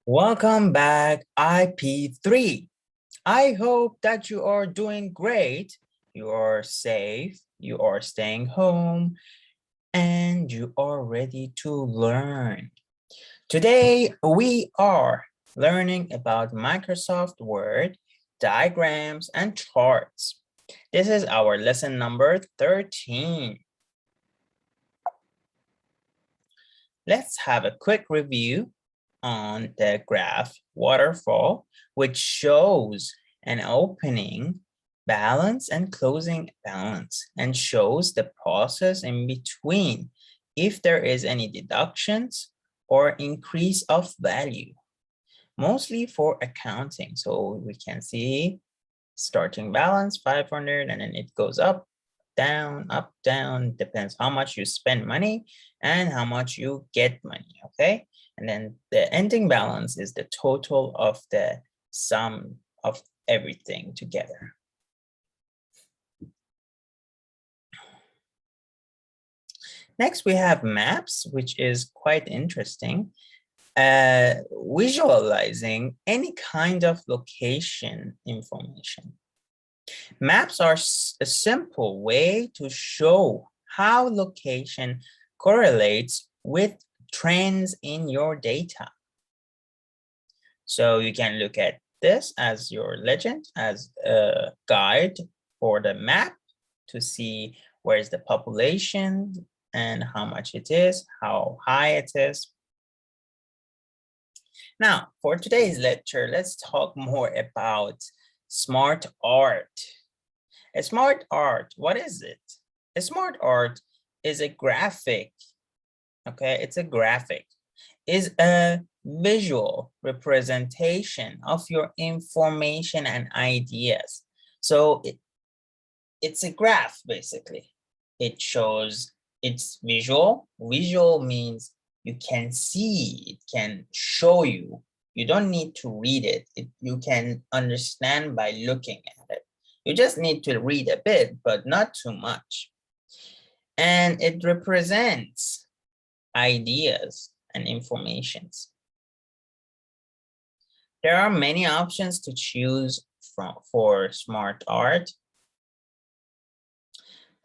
Welcome back, IP3. I hope that you are doing great. You are safe, you are staying home, and you are ready to learn. Today, we are learning about Microsoft Word, diagrams, and charts. This is our lesson number 13. Let's have a quick review on the graph waterfall, which shows an opening balance and closing balance and shows the process in between if there is any deductions or increase of value, mostly for accounting. So we can see starting balance 500 and then it goes up, down, depends how much you spend money and how much you get money, okay? And then the ending balance is the total of the sum of everything together. Next, we have maps, which is quite interesting. Visualizing any kind of location information. Maps are a simple way to show how location correlates with trends in your data. So you can look at this as your legend, as a guide for the map to see where's the population and how much it is, how high it is. Now, for today's lecture, let's talk more about smart art. A smart art, what is it? A smart art is a graphic, okay? It's a graphic, is a visual representation of your information and ideas. So it's a graph, basically. It shows, it's visual. Visual means you can see, it can show you. You don't need to read it. You can understand by looking at it. You just need to read a bit, but not too much. And it represents ideas and informations. There are many options to choose from for smart art,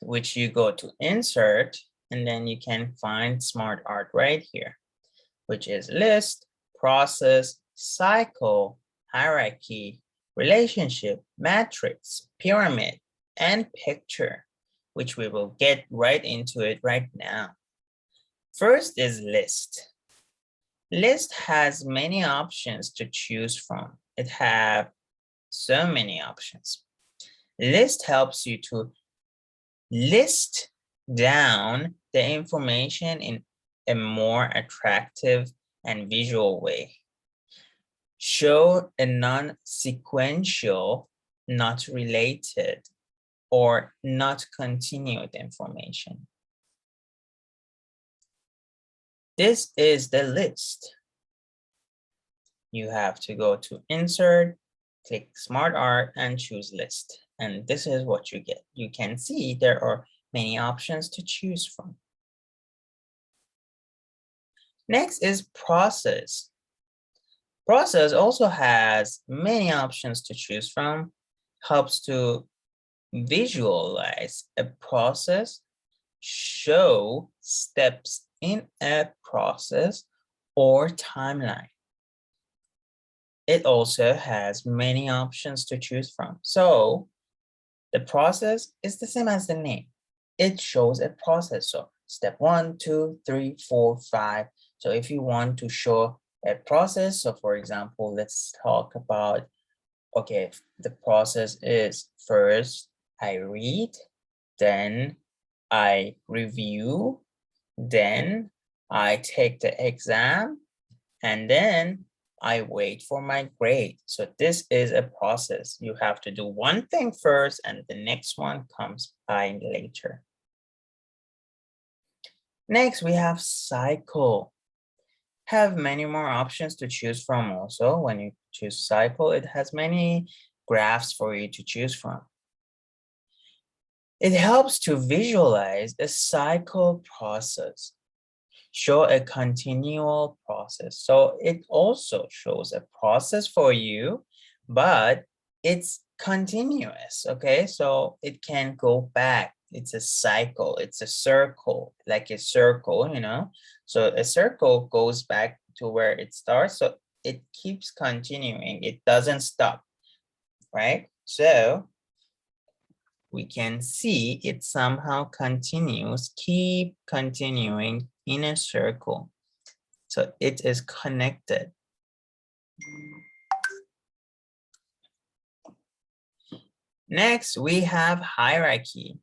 which you go to insert, and then you can find smart art right here, which is list, process, cycle, hierarchy, relationship, matrix, pyramid, and picture, which we will get right into it right now. First is list. List has many options to choose from. It has so many options. List helps you to list down the information in a more attractive and visual way. Show a non-sequential, not related, or not continued information. This is the list. You have to go to insert, click smart art, and choose list. And this is what you get. You can see there are many options to choose from. Next is process. Process also has many options to choose from, helps to visualize a process, show steps in a process or timeline. It also has many options to choose from. So the process is the same as the name. It shows a process. So step 1, 2, 3, 4, 5. So if you want to show a process, so for example, let's talk about, okay, the process is first I read, then I review, then I take the exam, and then I wait for my grade. So this is a process. You have to do one thing first and the next one comes by later. Next, we have cycle. Have many more options to choose from also. When you choose cycle, it has many graphs for you to choose from. It helps to visualize a cycle process. show a continual process. So it also shows a process for you, but it's continuous, okay? So it can go back. It's a cycle, it's a circle, like a circle, you know? So a circle goes back to where it starts, so it keeps continuing, it doesn't stop, right? So we can see it somehow continues, keep continuing in a circle. So it is connected. Next, we have hierarchy.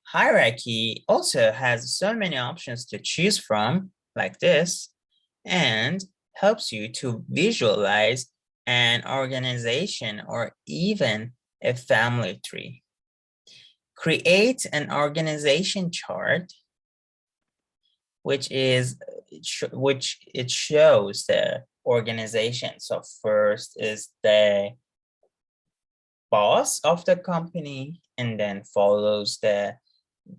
Hierarchy also has so many options to choose from, like this, and helps you to visualize an organization or even a family tree. Create an organization chart, which it shows the organization. So first is the boss of the company, and then follows the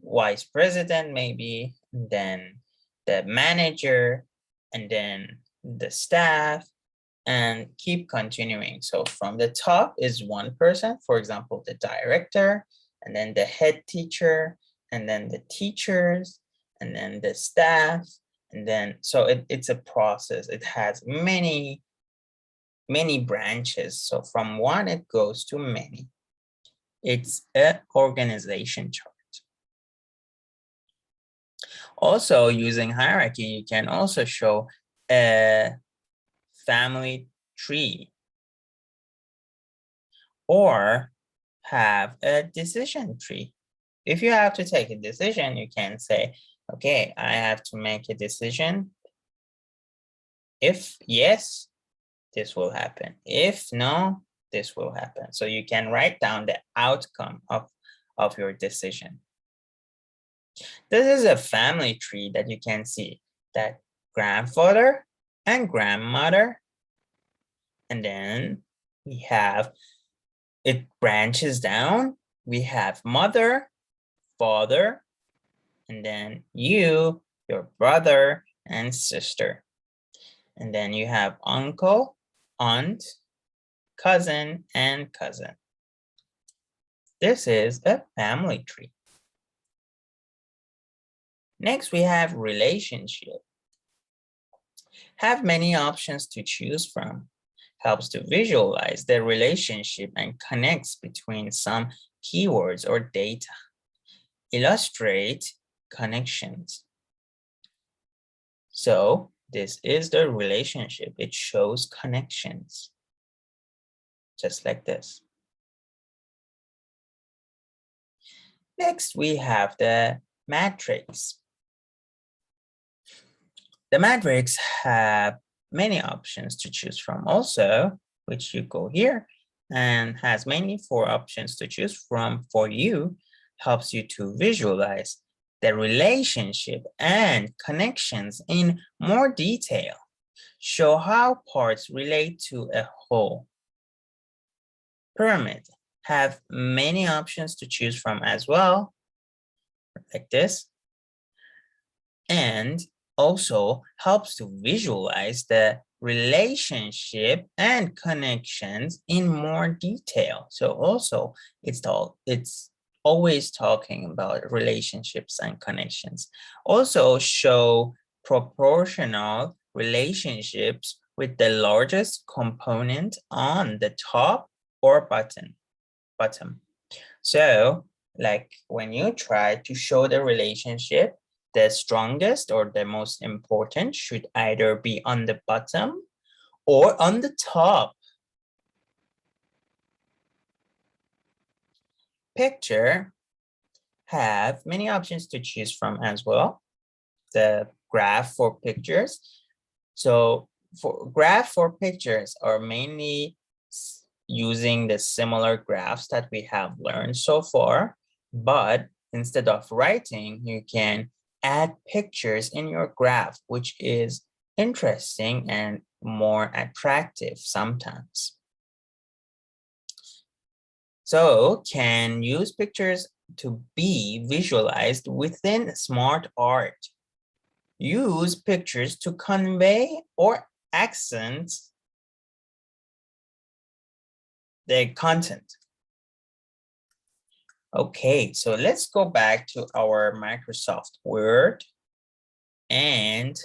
vice president maybe, and then the manager, and then the staff, and keep continuing. So from the top is one person, for example, the director, and then the head teacher, and then the teachers, and then the staff, and then, so it's a process. It has many branches. So from one, it goes to many. It's an organization chart. Also, using hierarchy, you can also show a family tree or have a decision tree. If you have to take a decision, you can say, okay, I have to make a decision. If yes, this will happen. If no, this will happen. So you can write down the outcome of your decision. This is a family tree that you can see that grandfather and grandmother, and then we have, it branches down. We have mother, father, and then you, your brother and sister. And then you have uncle, aunt, cousin, and cousin. This is a family tree. Next, we have relationship. Have many options to choose from. Helps to visualize the relationship and connects between some keywords or data. Illustrate connections. So this is the relationship. It shows connections, just like this. Next, we have the matrix. The matrix have many options to choose from also, which you go here, and has many 4 options to choose from for you, helps you to visualize the relationship and connections in more detail, show how parts relate to a whole. Pyramid have many options to choose from as well, like this, and also helps to visualize the relationship and connections in more detail. So also it's always talking about relationships and connections. Also show proportional relationships with the largest component on the top or bottom. So like when you try to show the relationship, the strongest or the most important should either be on the bottom or on the top. Picture have many options to choose from as well. The graph for pictures. So for graph for pictures are mainly using the similar graphs that we have learned so far, but instead of writing, you can add pictures in your graph, which is interesting and more attractive sometimes. So can use pictures to be visualized within smart art. use pictures to convey or accent the content. Okay, so let's go back to our Microsoft Word and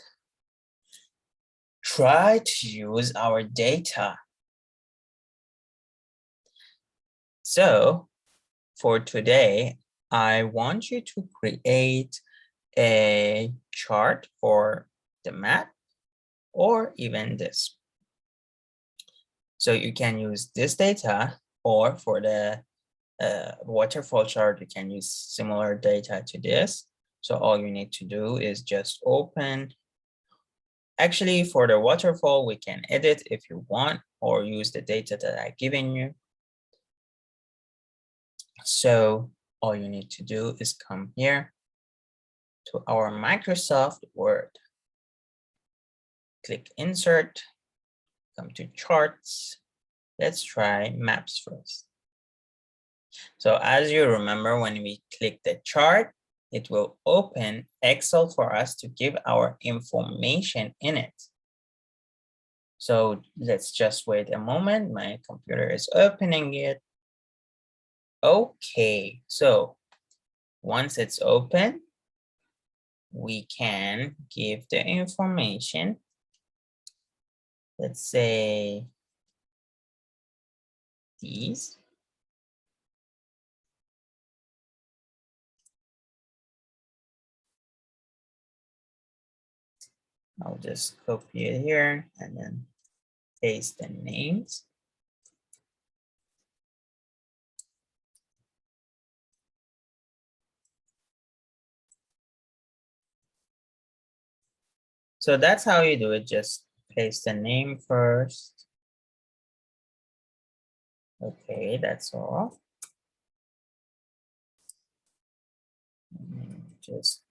try to use our data. So for today, I want you to create a chart for the map or even this. So you can use this data, or for the waterfall chart, you can use similar data to this. So all you need to do is just open. Actually, for the waterfall, we can edit if you want, or use the data that I've given you. So all you need to do is come here to our Microsoft Word. Click Insert, come to Charts. Let's try Maps first. So as you remember, when we click the chart, it will open Excel for us to give our information in it. So let's just wait a moment. My computer is opening it. Okay, so once it's open, we can give the information. Let's say these. I'll just copy it here and then paste the names. So that's how you do it. Just paste the name first. Okay, that's all. Just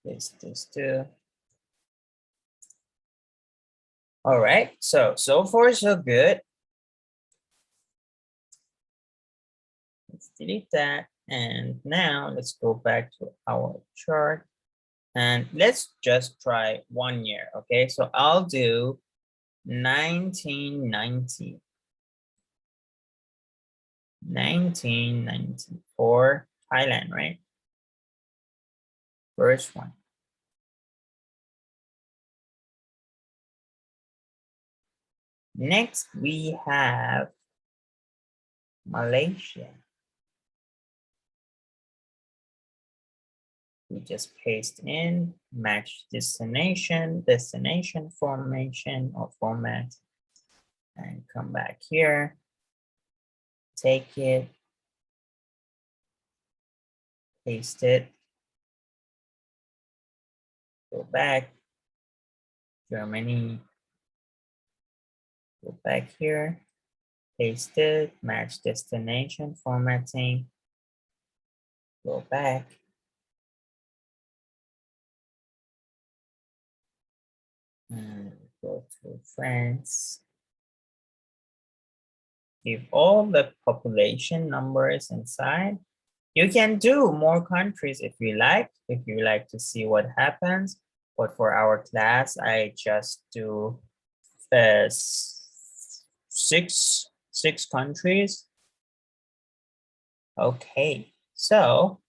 paste this too. All right, so far so good. Let's delete that. And now let's go back to our chart and let's just try 1 year. Okay, so I'll do 1990. 1994, Thailand, right? First one. Next, we have Malaysia. We just paste in, match destination formation or format, and come back here, take it, paste it, go back, Germany, go back here, paste it, match destination formatting, go back, and go to France. Give all the population numbers inside. You can do more countries if you like to see what happens. But for our class, I just do six countries. Okay, so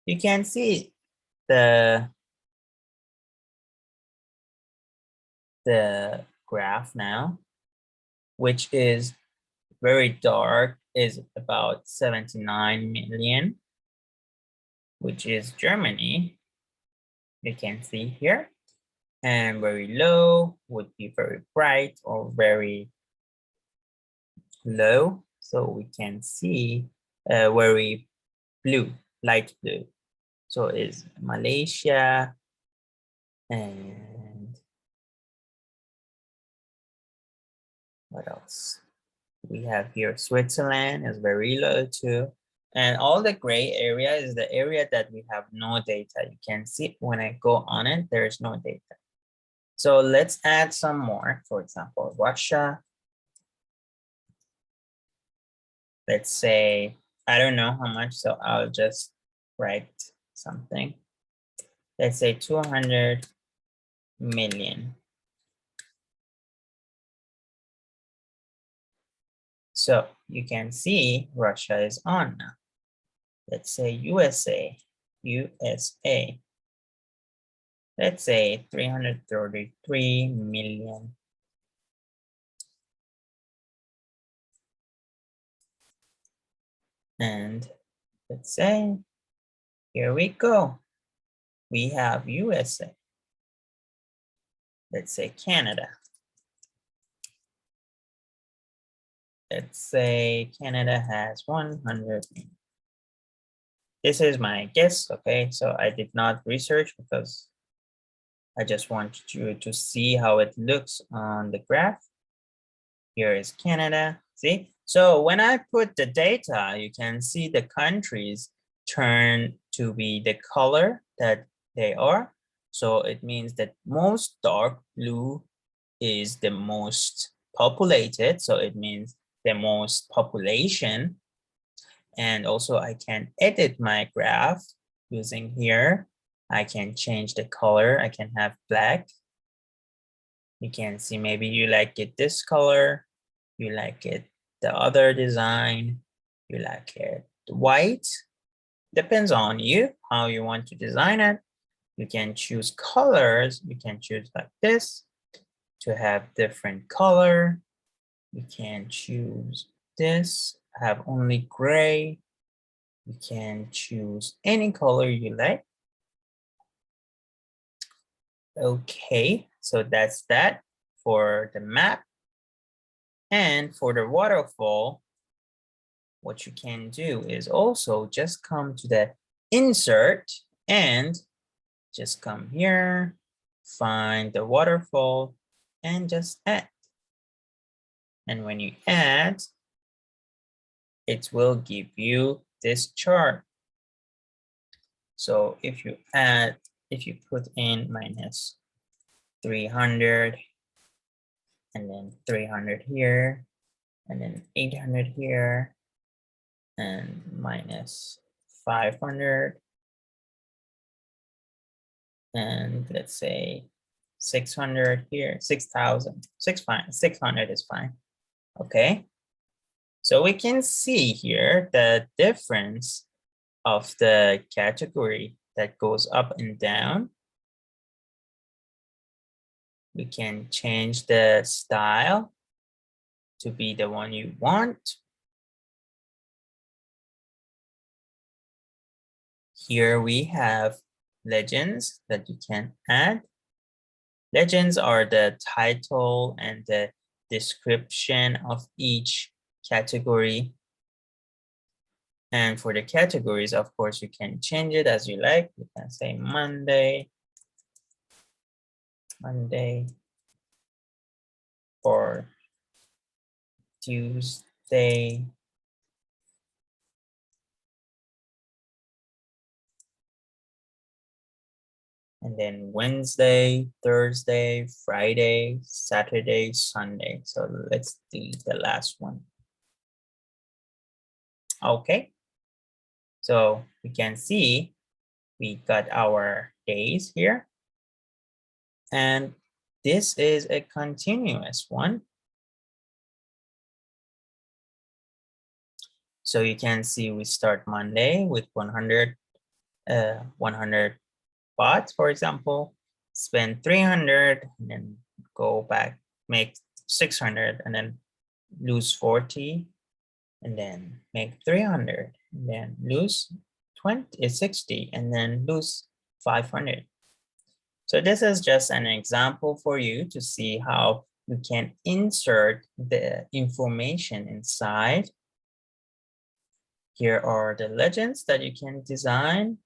you can see the graph now, which is very dark, is about 79 million, which is Germany. You can see here. And very low would be very bright or very low. So we can see very blue, light blue. So is Malaysia, and what else? We have here Switzerland is very low too. And all the gray area is the area that we have no data. You can see when I go on it, there is no data. So let's add some more. For example, Russia. Let's say, I don't know how much, so I'll just write something. Let's say 200 million. So you can see Russia is on now. Let's say USA. Let's say 333 million. And let's say, here we go. We have USA. Let's say Canada. Let's say Canada has 100 million. This is my guess, okay? So I did not research because I just want you to see how it looks on the graph. Here is Canada, see? So when I put the data, you can see the countries turn to be the color that they are. So it means that most dark blue is the most populated. So it means the most population. And also I can edit my graph using here. I can change the color. I can have black. You can see maybe you like it this color. You like it the other design. You like it white. Depends on you, how you want to design it. You can choose colors. You can choose like this to have different color. You can choose this, have only gray. You can choose any color you like. Okay, so that's that for the map. And for the waterfall, what you can do is also just come to the insert and just come here, find the waterfall and just add. And when you add, it will give you this chart. So if you add, if you put in minus 300 and then 300 here and then 800 here and minus 500 and let's say 600 here, 6,000, 600 is fine. Okay, so we can see here the difference of the category that goes up and down. We can change the style to be the one you want. Here we have legends that you can add. Legends are the title and the description of each category. And for the categories, of course, you can change it as you like. You can say Monday, or Tuesday, and then Wednesday, Thursday, Friday, Saturday, Sunday. So let's do the last one. Okay, so we can see we got our days here. And this is a continuous one. So you can see we start Monday with 100 bahts, for example, spend 300 and then go back, make 600 and then lose 40 and then make 300 and then lose 60 and then lose 500. So this is just an example for you to see how you can insert the information inside. Here are the legends that you can design.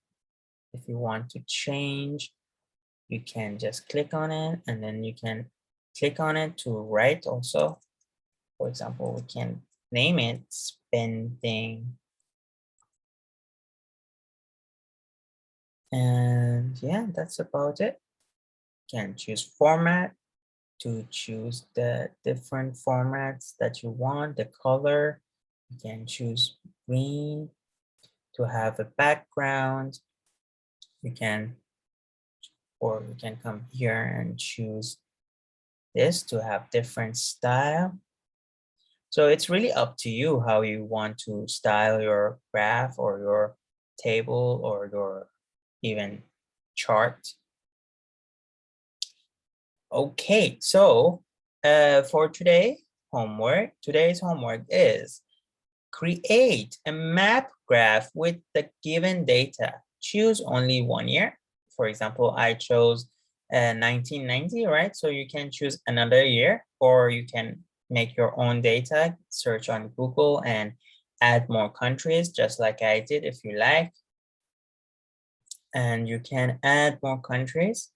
If you want to change, you can just click on it and then you can click on it to write also. For example, we can name it spending. And yeah, that's about it. You can choose format to choose the different formats that you want, the color. You can choose green to have a background. You can or you can come here and choose this to have different style. So it's really up to you how you want to style your graph or your table or your even chart. Okay, so for today's homework is create a map graph with the given data. Choose only 1 year. For example, I chose 1990, right? So you can choose another year, or you can make your own data, search on Google and add more countries, just like I did if you like. And you can add more countries.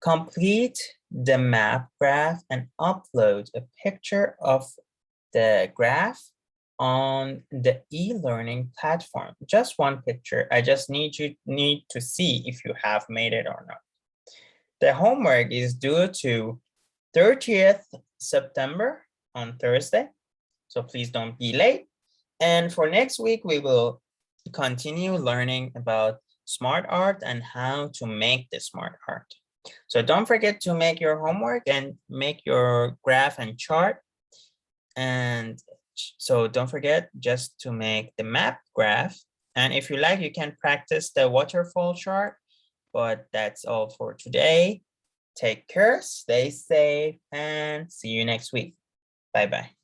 Complete the map graph and upload a picture of the graph on the e-learning platform. Just one picture. I just need to see if you have made it or not. The homework is due to 30th September on Thursday. So please don't be late. And for next week, we will continue learning about smart art and how to make the smart art. So don't forget to make your homework and make your graph and chart. And so don't forget just to make the map graph. And if you like, you can practice the waterfall chart. But that's all for today. Take care, stay safe, and see you next week. Bye-bye.